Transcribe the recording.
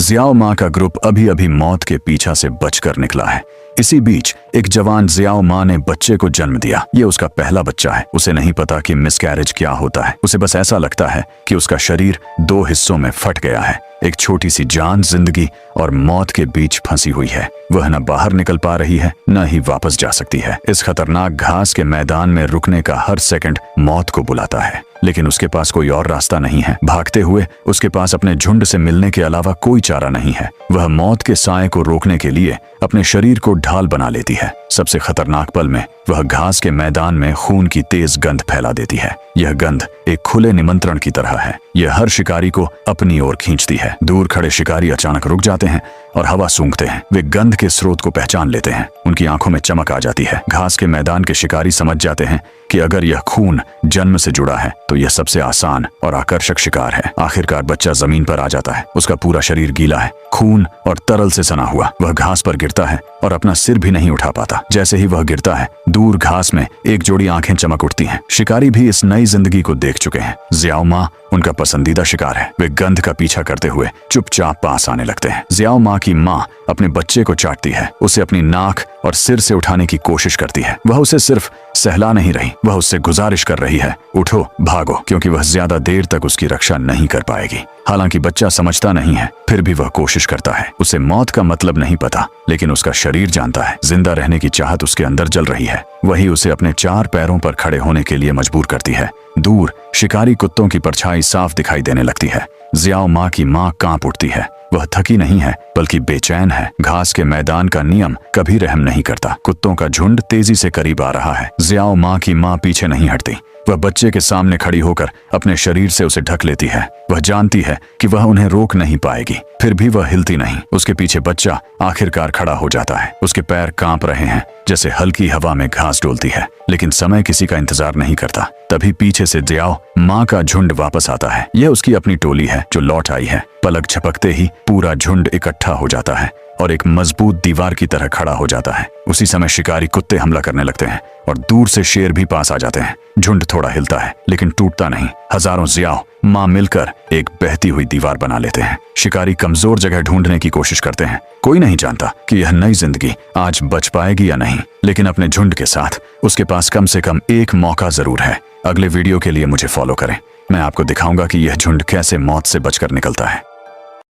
Xiao माँ का group अभी अभी मौत के पीछा से बचकर निकला है। इसी बीच एक जवान जियाओ माँ ने बच्चे को जन्म दिया। ये उसका पहला बच्चा है। उसे नहीं पता कि मिसकैरेज क्या होता है। उसे बस ऐसा लगता है कि उसका शरीर दो हिस्सों में फट गया है। एक छोटी सी जान जिंदगी और मौत के बीच फंसी हुई है। वह न बाहर निकल पा रही है, न ही वापस जा सकती है। इस खतरनाक घास के मैदान में रुकने का हर सेकंड मौत को बुलाता है, लेकिन उसके पास कोई और रास्ता नहीं है। भागते हुए उसके पास अपने झुंड से मिलने के अलावा कोई चारा नहीं है। वह मौत के साए को रोकने के लिए अपने शरीर को ढाल बना लेती है। सबसे खतरनाक पल में वह घास के मैदान में खून की तेज गंध फैला देती है। यह गंध एक खुले निमंत्रण की तरह है। यह हर शिकारी को अपनी ओर खींचती है। दूर खड़े शिकारी अचानक रुक जाते हैं और हवा सूंघते हैं। वे गंध के स्रोत को पहचान लेते हैं। उनकी आंखों में चमक आ जाती है। घास के मैदान के शिकारी समझ जाते हैं कि अगर यह खून जन्म से जुड़ा है तो यह सबसे आसान और आकर्षक शिकार है। आखिरकार बच्चा जमीन पर आ जाता है। उसका पूरा शरीर गीला है, खून और तरल से सना हुआ। वह घास पर गिरता है और अपना सिर भी नहीं उठा पाता। जैसे ही वह गिरता है, दूर घास में एक जोड़ी आंखें चमक उठती हैं। शिकारी भी इस नई जिंदगी को देख चुके हैं। जियाओ माँ उनका पसंदीदा शिकार है। वे गंध का पीछा करते हुए चुपचाप पास आने लगते हैं। जियाओ माँ की माँ अपने बच्चे को चाटती है, उसे अपनी नाक और सिर से उठाने की कोशिश करती है। वह उसे सिर्फ सहला नहीं रही, वह उससे गुजारिश कर रही है, उठो, भागो, क्योंकि वह ज्यादा देर तक उसकी रक्षा नहीं कर पाएगी। हालांकि बच्चा समझता नहीं है, फिर भी वह कोशिश करता है। उसे मौत का मतलब नहीं पता, लेकिन उसका शरीर जानता है। जिंदा रहने की चाहत उसके अंदर जल रही है। वही उसे अपने चार पैरों पर खड़े होने के लिए मजबूर करती है। दूर शिकारी कुत्तों की परछाई साफ दिखाई देने लगती है। जियाओ माँ की माँ कांप उठती है। वह थकी नहीं है, बल्कि बेचैन है। घास के मैदान का नियम कभी रहम नहीं करता। कुत्तों का झुंड तेजी से करीब आ रहा है। जियाओ माँ की माँ पीछे नहीं हटती। वह बच्चे के सामने खड़ी होकर अपने शरीर से उसे ढक लेती है। वह जानती है कि वह उन्हें रोक नहीं पाएगी, फिर भी वह हिलती नहीं। उसके पीछे बच्चा आखिरकार खड़ा हो जाता है। उसके पैर कांप रहे हैं, जैसे हल्की हवा में घास डोलती है। लेकिन समय किसी का इंतजार नहीं करता। तभी पीछे से जियाओ माँ का झुंड वापस आता है। यह उसकी अपनी टोली है जो लौट आई है। पलक झपकते ही पूरा झुंड इकट्ठा हो जाता है और एक मजबूत दीवार की तरह खड़ा हो जाता है। उसी समय शिकारी कुत्ते हमला करने लगते हैं और दूर से शेर भी पास आ जाते हैं। झुंड थोड़ा हिलता है, लेकिन टूटता नहीं। हजारों जियाओ माँ मिलकर एक बहती हुई दीवार बना लेते हैं। शिकारी कमजोर जगह ढूंढने की कोशिश करते हैं। कोई नहीं जानता कि यह नई जिंदगी आज बच पाएगी या नहीं, लेकिन अपने झुंड के साथ उसके पास कम से कम एक मौका जरूर है। अगले वीडियो के लिए मुझे फॉलो करें। मैं आपको दिखाऊंगा कि यह झुंड कैसे मौत से बचकर निकलता है।